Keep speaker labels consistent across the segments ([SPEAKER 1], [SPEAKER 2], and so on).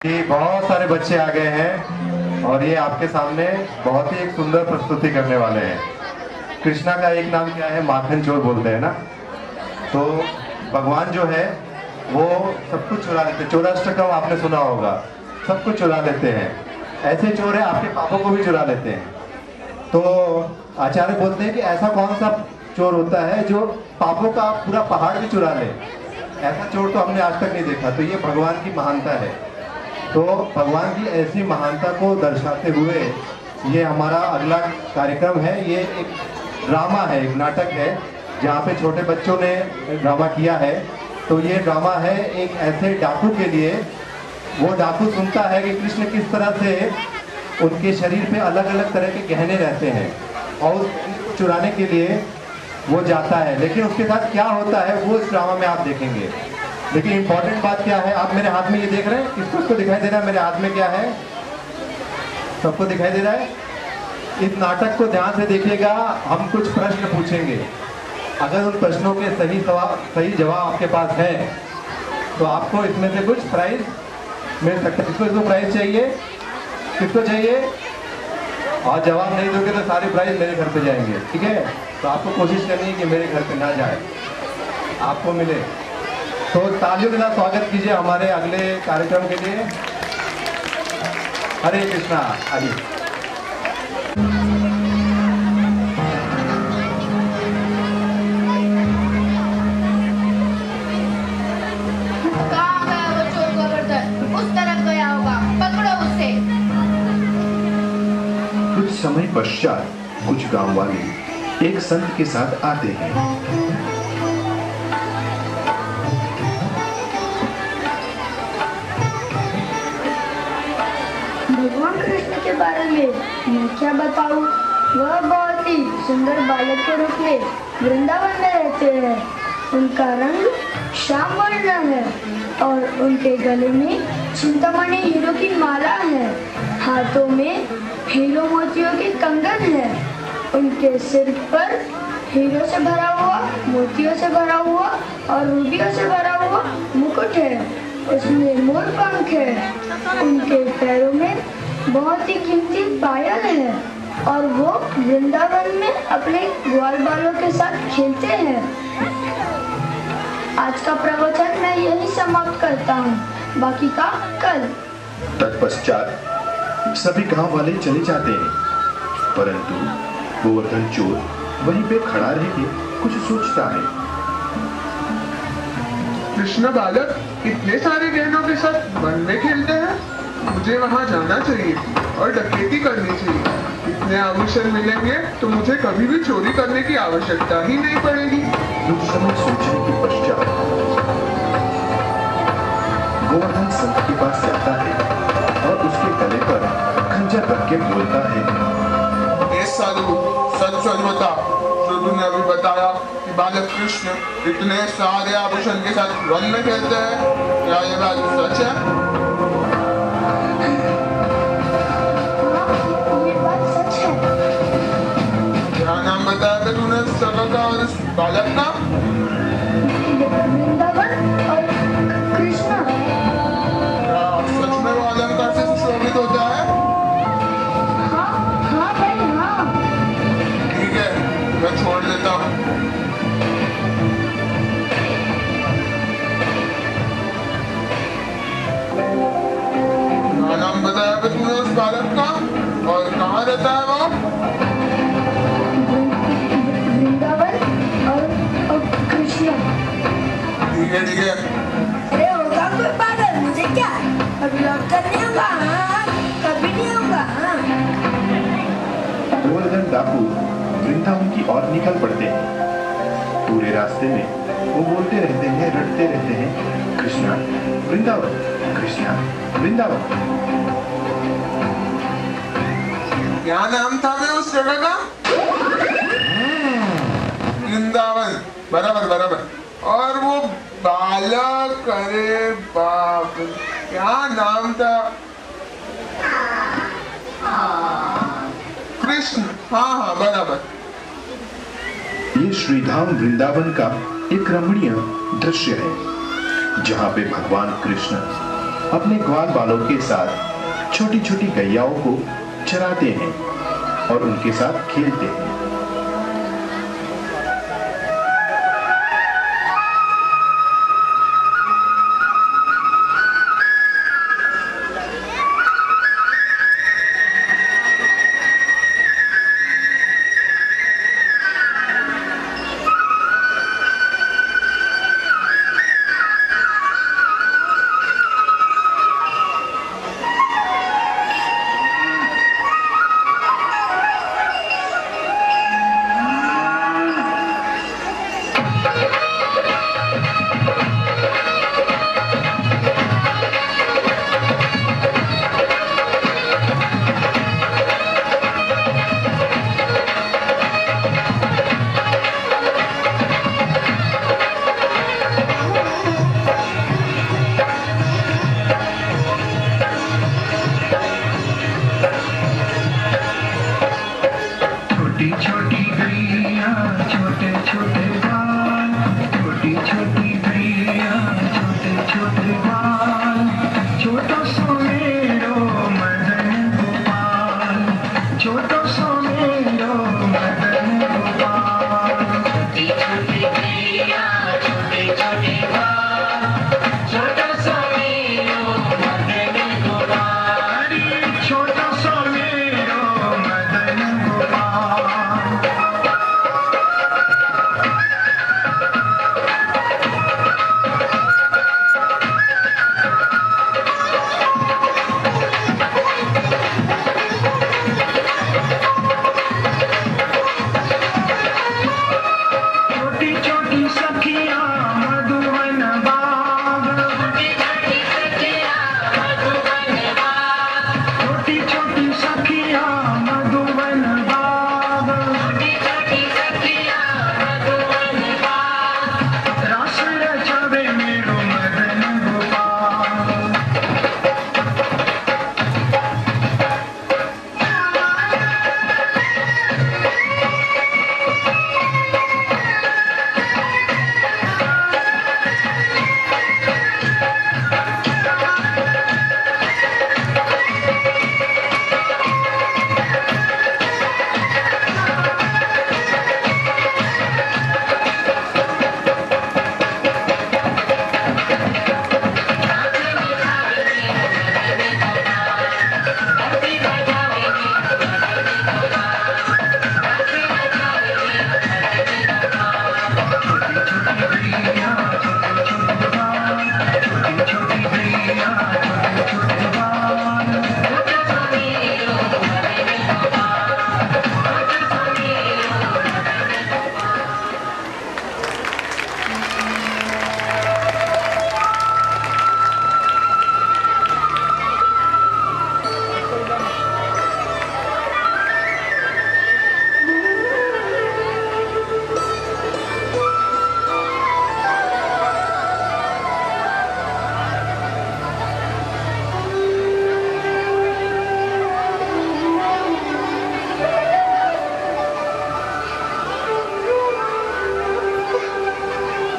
[SPEAKER 1] कि बहुत सारे बच्चे आ गए हैं और ये आपके सामने बहुत ही एक सुंदर प्रस्तुति करने वाले हैं। कृष्णा का एक नाम क्या है? माखन चोर बोलते हैं ना। तो भगवान जो है वो सब कुछ चुरा लेते हैं। चौराष्टकम आपने सुना होगा, सब कुछ चुरा लेते हैं। ऐसे चोर है आपके पापों को भी चुरा लेते हैं। तो आचार्य बोलते हैं कि ऐसा कौन सा चोर होता है जो पापों का पूरा पहाड़ भी चुरा ले? ऐसा चोर तो हमने आज तक नहीं देखा। तो ये भगवान की महानता है। तो भगवान की ऐसी महानता को दर्शाते हुए ये हमारा अगला कार्यक्रम है। ये एक ड्रामा है, एक नाटक है जहाँ पे छोटे बच्चों ने ड्रामा किया है। तो ये ड्रामा है एक ऐसे डाकू के लिए। वो डाकू सुनता है कि कृष्ण किस तरह से उनके शरीर पे अलग अलग तरह के गहने रहते हैं और उनको चुराने के लिए वो जाता है। लेकिन उसके साथ क्या होता है वो इस ड्रामा में आप देखेंगे। लेकिन इम्पोर्टेंट बात क्या है, आप मेरे हाथ में ये देख रहे हैं, किसको दिखाई दे रहा है मेरे हाथ में क्या है? सबको दिखाई दे रहा है? इस नाटक को ध्यान से देखिएगा। हम कुछ प्रश्न पूछेंगे। अगर उन प्रश्नों के सही जवाब आपके पास है तो आपको इसमें से कुछ प्राइज मिल सकता है। किसको प्राइज चाहिए? किसको चाहिए? और जवाब नहीं दोगे तो सारे प्राइज मेरे घर पे जाएंगे, ठीक है? तो आपको कोशिश करनी है कि मेरे घर पे ना जाए, आपको मिले। तो तालियों के साथ स्वागत कीजिए हमारे अगले कार्यक्रम के लिए। हरे कृष्णा। आगे
[SPEAKER 2] कहाँ गया वो चोर गोवर्धन? उस तरफ गया होगा, पकड़ो उसे।
[SPEAKER 3] कुछ समय पश्चात कुछ गांव वाले एक संत के साथ आते हैं।
[SPEAKER 4] भगवान कृष्ण के बारे में मैं क्या बताऊं? वह बहुत ही सुंदर बालक के रूप में वृंदावन में रहते हैं। उनका रंग श्याम वर्ण है और उनके गले में चिंतामणि हीरो की माला है। हाथों में हीरो मोतियों के कंगन है। उनके सिर पर हीरो से भरा हुआ, मोतियों से भरा हुआ और रूबियों से भरा हुआ मुकुट है। उसमें मोर पंख है। उनके पैरों में बहुत ही कीमती पायल है और वो वृंदावन में अपने ग्वाल बालों के साथ खेलते हैं। आज का प्रवचन मैं यही समाप्त करता हूँ, बाकी का कल।
[SPEAKER 3] तत्पश्चात सभी गांव वाले चले जाते हैं, परंतु गोवर्धन चोर वहीं पे खड़ा रह के कुछ सोचता है।
[SPEAKER 5] कृष्ण बालक इतने सारे गहनों के साथ वन में खेलते हैं। मुझे वहाँ जाना चाहिए और डकैती करनी चाहिए। इतने आभूषण मिलेंगे तो मुझे कभी भी चोरी करने की आवश्यकता ही नहीं पड़ेगी।
[SPEAKER 3] कुछ समय सोचने के पश्चात गोवर्धन संत के पास जाता है और उसके गले पर खंजर रख के बोलता है,
[SPEAKER 5] ये साधु सच सच बता, जो तूने अभी बताया कि बालक कृष्ण इतने सारे आभूषण के साथ वन में खेलते हैं, क्या ये बात सच है?
[SPEAKER 4] हाँ, ये बात सच है।
[SPEAKER 5] क्या नाम बताया था तूने उस जगह का और उस बालक का?
[SPEAKER 4] वृंदावन और कृष्ण।
[SPEAKER 5] क्या सच में वो अलंकार से सुशोभित होता है?
[SPEAKER 4] हाँ भाई हाँ।
[SPEAKER 5] ठीक है, मैं छोड़ देता हूँ। क्या नाम बताया था तूने उस बालक का और कहाँ रहता है वो?
[SPEAKER 4] वृंदावन और कृष्ण।
[SPEAKER 5] ठीक है ठीक है।
[SPEAKER 4] अरे होगा कोई पागल, मुझे क्या अभी लौट कर नहीं होगा। हाँ, कभी नहीं होगा। हाँ।
[SPEAKER 3] गोवर्धन डाकू वृंदावन की ओर निकल पड़ते हैं। पूरे रास्ते में वो बोलते रहते हैं, रटते रहते हैं, कृष्णा वृंदावन, कृष्णा वृंदावन।
[SPEAKER 5] क्या नाम था मैं उस जगह का? वृंदावन, बराबर बराबर। और वो बालक, अरे बाप, क्या नाम था? कृष्ण, हाँ हाँ बराबर।
[SPEAKER 3] ये श्रीधाम वृंदावन का एक रमणीय दृश्य है, जहाँ पे भगवान कृष्ण अपने ग्वाल बालों के साथ छोटी छोटी गैयाओं को चराते हैं और उनके साथ खेलते हैं।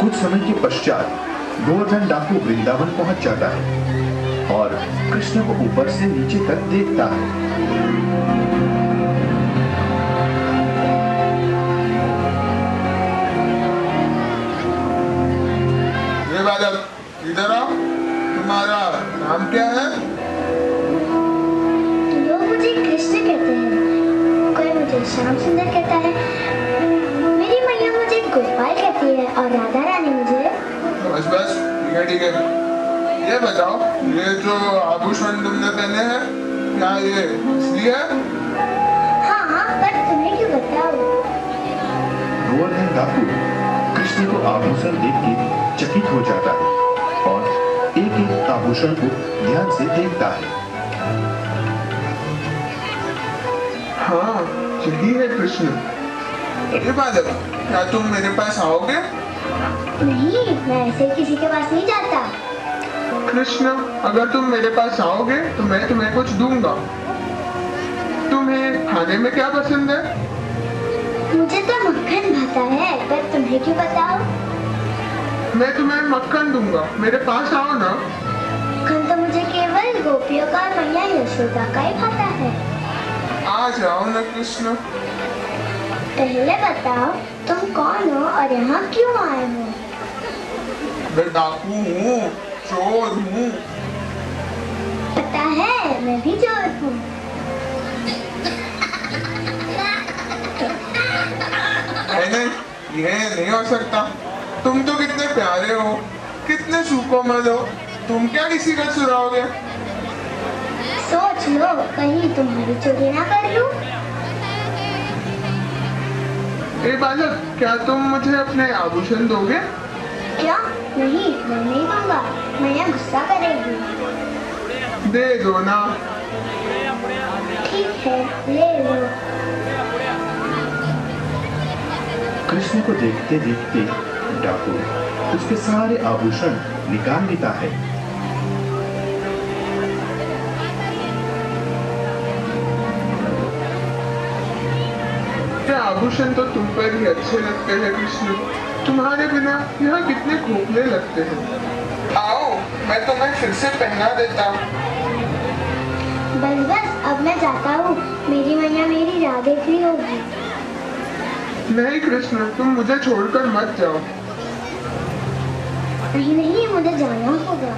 [SPEAKER 3] कुछ समय के पश्चात गोवर्धन डाकू वृंदावन पहुंच जाता है और कृष्ण को ऊपर से नीचे तक देखता है।
[SPEAKER 5] ये बालक, इधर आओ। तुम्हारा नाम क्या है?
[SPEAKER 4] लोग मुझे कृष्ण कहते हैं, कोई मुझे श्याम सुंदर कहता है, मेरी मैया मुझे गोपाल कहती है और राधा रानी मुझे।
[SPEAKER 5] बस बस, ठीक है। ये बताओ, ये जो आभूषण तुमने पहने हैं, क्या ये असली है?
[SPEAKER 4] हाँ, पर तुम्हें क्यों बताओ?
[SPEAKER 3] गोवर्धन डाकू कृष्ण को आभूषण देख के चकित हो जाता है और एक एक आभूषण को ध्यान से देखता है।
[SPEAKER 5] हाँ, यही है कृष्ण। ये बालक, क्या तुम मेरे पास आओगे?
[SPEAKER 4] नहीं, मैं ऐसे किसी के पास नहीं जाता।
[SPEAKER 5] कृष्ण, अगर तुम मेरे पास आओगे तो मैं तुम्हें कुछ दूंगा। तुम्हें खाने में क्या पसंद है?
[SPEAKER 4] मुझे तो मक्खन भाता है, पर तुम्हें क्यों बताओ?
[SPEAKER 5] मैं तुम्हें मक्खन दूंगा, मेरे पास आओ ना।
[SPEAKER 4] मक्खन तो मुझे सिर्फ गोपियों का और मैया यशोदा का ही खाता है।
[SPEAKER 5] आ जाओ न कृष्ण।
[SPEAKER 4] पहले बताओ तुम कौन हो और यहाँ क्यों आए हो?
[SPEAKER 5] मैं डाकू हूँ, चोर हूँ।
[SPEAKER 4] पता है मैं भी चोर हूँ।
[SPEAKER 5] नहीं, यह नहीं हो सकता। तुम तो कितने प्यारे हो, कितने सुकोमल हो। तुम क्या किसी का चुराओगे?
[SPEAKER 4] सोच लो कहीं तुम्हारी चोरी ना कर लूं।
[SPEAKER 5] ए बालक, क्या तुम मुझे अपने आभूषण दोगे?
[SPEAKER 4] क्या? नहीं, मैं नहीं दूंगा। मैया गुस्सा करेगी।
[SPEAKER 5] दे दो ना।
[SPEAKER 4] ठीक है, ले लो।
[SPEAKER 3] कृष्ण को देखते देखते डाकू उसके सारे आभूषण निकाल लेता है।
[SPEAKER 5] ये आभूषण तो तुम पर ही अच्छे लगते हैं कृष्ण। तुम्हारे बिना यहाँ कितने खोखले लगते हैं। आओ, मैं तुम्हें फिर से पहना देता हूँ।
[SPEAKER 4] बस बस, अब मैं जाता हूँ। मेरी मैया मेरी राह देख रही होगी।
[SPEAKER 5] नहीं कृष्ण, तुम मुझे छोड़कर मत जाओ।
[SPEAKER 4] नहीं नहीं, मुझे जाना होगा।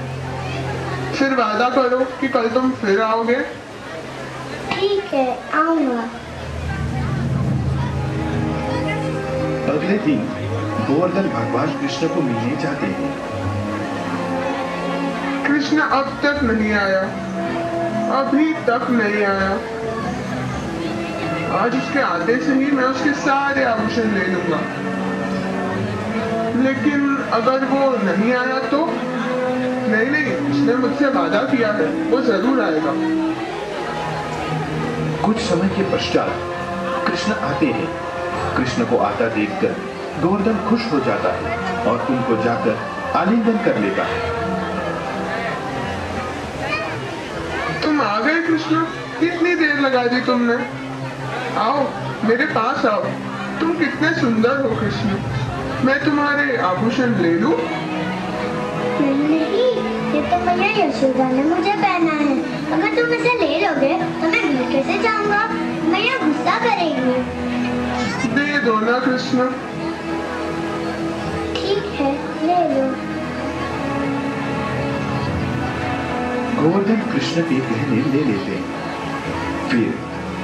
[SPEAKER 5] फिर वादा करो कि कल तुम फिर आओगे।
[SPEAKER 4] ठीक है, आऊंगा।
[SPEAKER 3] अगले दिन गोवर्धन भगवान कृष्ण को मिलने जाते हैं।
[SPEAKER 5] कृष्ण अब तक नहीं आया, अभी तक नहीं आया। आज उसके आते से ही मैं उसके सारे आभूषण ले लूंगा। लेकिन अगर वो नहीं आया तो? नहीं नहीं, उसने मुझसे वादा किया है, वो जरूर आएगा।
[SPEAKER 3] कुछ समय के पश्चात कृष्ण आते हैं। कृष्ण को आता देखकर गोवर्धन खुश हो जाता है और उनको जाकर आलिंगन कर लेता है।
[SPEAKER 5] तुम आ गए कृष्ण, कितनी देर लगा दी तुमने। आओ, मेरे पास आओ। तुम कितने सुंदर हो कृष्ण। मैं तुम्हारे आभूषण ले लूं?
[SPEAKER 4] नहीं नहीं, ये तो मैया यशोदा ने मुझे पहना है। अगर तुम इसे ले लोगे तो मैं घर कैसे जाऊंगा? मैया गुस्सा करेगी।
[SPEAKER 5] दे दो ना कृष्ण।
[SPEAKER 4] ठीक है, ले लो।
[SPEAKER 3] गोवर्धन कृष्ण के गहने ले लेते हैं। फिर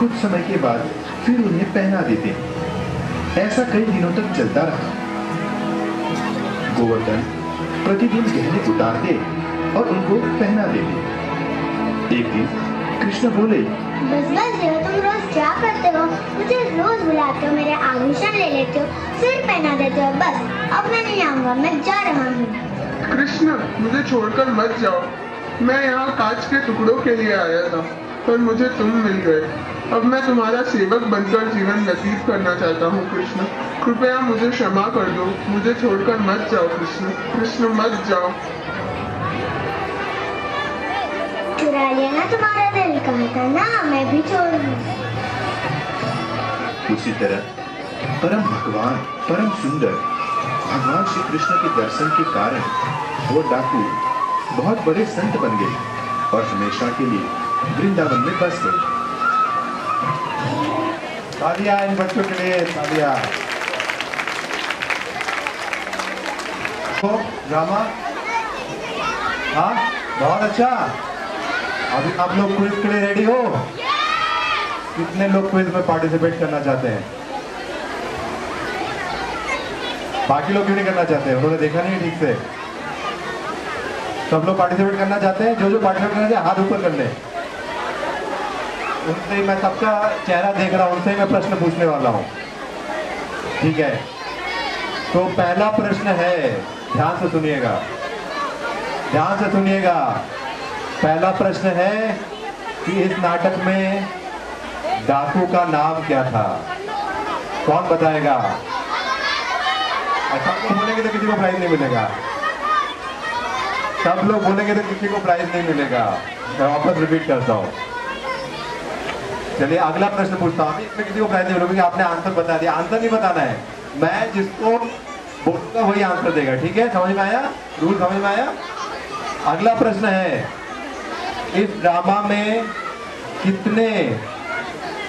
[SPEAKER 3] कुछ समय के बाद फिर उन्हें पहना देते हैं। ऐसा कई दिनों तक चलता रहा। गोवर्धन प्रतिदिन गहने उतारते और उनको पहना देते। एक दिन कृष्ण बोले,
[SPEAKER 4] बस बस, ये तुम रोज क्या करते हो? मुझे रोज बुलाते हो, मेरे आभूषण ले लेते हो, फिर पहना देते हो। बस अब मैं नहीं आऊंगा, मैं जा रहा हूँ।
[SPEAKER 5] कृष्ण, मुझे छोड़कर मत जाओ। मैं यहाँ कांच के टुकड़ों के लिए आया था, पर मुझे तुम मिल गए। अब मैं तुम्हारा सेवक बनकर जीवन व्यतीत करना चाहता हूँ कृष्ण। कृपया मुझे क्षमा कर दो। मुझे छोड़कर मत जाओ कृष्ण। कृष्ण, मत जाओ।
[SPEAKER 4] चुरा लिया ना तुम्हारा दिल, कहा था ना मैं भी छोड़ दूँ।
[SPEAKER 3] उसी तरह परम भगवान, परम सुंदर भगवान श्री कृष्ण के दर्शन के कारण वो डाकू बहुत बड़े संत बन गए और हमेशा के लिए वृंदावन में बस गए।
[SPEAKER 1] तालियां इन बच्चों के लिए, तालियां। तो ड्रामा, हाँ बहुत अच्छा। अभी आप लोग क्विज के लिए रेडी हो? कितने लोग क्विज में पार्टिसिपेट करना चाहते हैं? बाकी लोग क्यों नहीं करना चाहते? उन्होंने देखा नहीं ठीक से। सब लोग पार्टिसिपेट करना चाहते हैं? जो जो पार्टिसिपेट करना चाहते हैं हाथ ऊपर कर ले। उनसे ही मैं सबका चेहरा देख रहा हूं, उनसे ही मैं प्रश्न पूछने वाला हूं। ठीक है, तो पहला प्रश्न है, ध्यान से सुनिएगा, ध्यान से सुनिएगा। पहला प्रश्न है कि इस नाटक में डाकू का नाम क्या था? कौन बताएगा? ऐसा लोग बोलेंगे तो किसी को प्राइज नहीं मिलेगा। सब लोग बोलेंगे तो किसी को प्राइज नहीं मिलेगा। मैं वापस रिपीट करता हूँ। चलिए अगला प्रश्न पूछता हूँ। इसमें किसी को प्राइज नहीं मिलेगा, आपने आंसर बता दिया। आंसर नहीं बताना है, मैं जिसको बोलूंगा वही आंसर देगा। ठीक है, समझ में आया? रूल समझ में आया? अगला प्रश्न है इस ड्रामा में कितने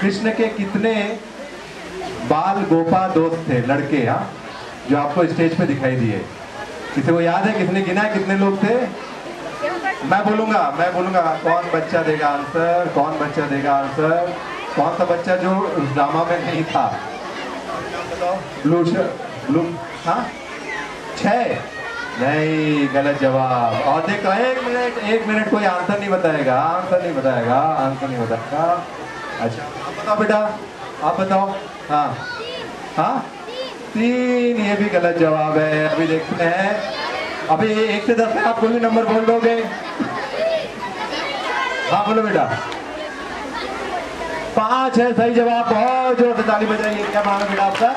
[SPEAKER 1] कृष्ण के कितने बाल गोपा दोस्त थे, लड़के, हाँ, जो आपको स्टेज पे दिखाई दिए? किसी को याद है? किसने गिना है कितने लोग थे? मैं बोलूंगा कौन बच्चा देगा आंसर, कौन बच्चा देगा आंसर, कौन सा बच्चा जो उस ड्रामा में नहीं था? ब्लू, हाँ, 6? नहीं, गलत जवाब। और देखो, एक मिनट कोई आंसर नहीं बताएगा। अच्छा, आप बताओ बेटा, आप बताओ। हाँ हाँ, 3, ये भी गलत जवाब है। अभी देखते हैं, अभी 1 से 10 में आप कोई भी नंबर बोल दोगे? हाँ बोलो बेटा। 5 है सही जवाब। बहुत जोर से ताली बजाइए। क्या नाम है बेटा आपका?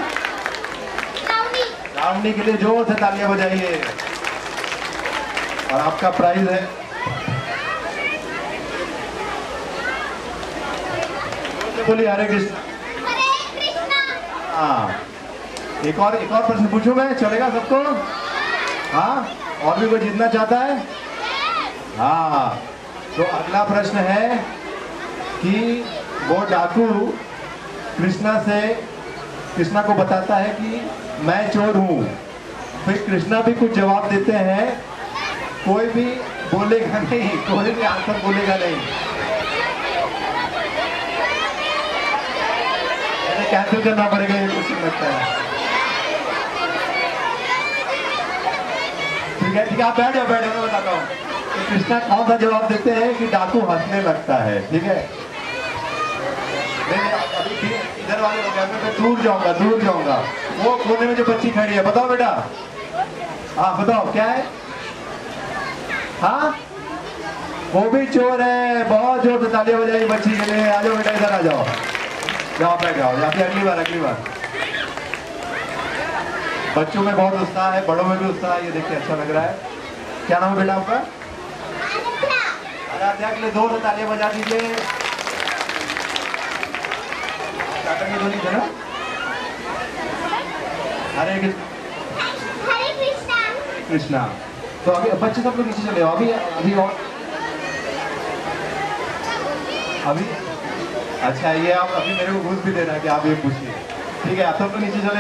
[SPEAKER 1] रावणी के लिए जोर से तालियां बजाइए। और आपका प्राइज है, बोलिए हरे कृष्ण। हाँ, एक और प्रश्न पूछूं मैं, चलेगा सबको? हाँ, और भी कोई जीतना चाहता है? हाँ, तो अगला प्रश्न है कि वो डाकू कृष्णा को बताता है कि मैं चोर हूं। फिर कृष्णा भी कुछ जवाब देते हैं, कोई भी बोलेगा नहीं, कोई भी आंसर बोलेगा नहीं। कैंसिल करना पड़ेगा, ये कुछ लगता है। ठीक है, आप बैठ जाओ, मैं बताता हूँ। तो कृष्णा कौन सा जवाब देते हैं कि डाकू हंसने लगता है। ठीक है, अभी इधर वाले लोग, मैं दूर जाऊंगा। वो कोने में जो बच्ची खड़ी है, बताओ बेटा। हाँ बताओ, क्या है? हाँ, वो भी चोर है। बहुत जोर से तालियां बजाइए बच्ची के लिए। आ जाओ बेटा, इधर आ जाओ, जाओ बैठ जाओ। अगली बार बच्चों में बहुत उत्साह है, बड़ों में भी उत्साह है, ये देख के अच्छा लग रहा है। क्या नाम है बेटा आपका? आराध्या के लिए जोर से तालियां बजा दीजिए। हरे कृष्णा। तो अभी बच्चे सब लोग नीचे चले आओ। अभी अच्छा, ये आप अभी मेरे को घूस भी दे रहा है कि आप ये पूछिए। ठीक है, आप सब लोग नीचे चले।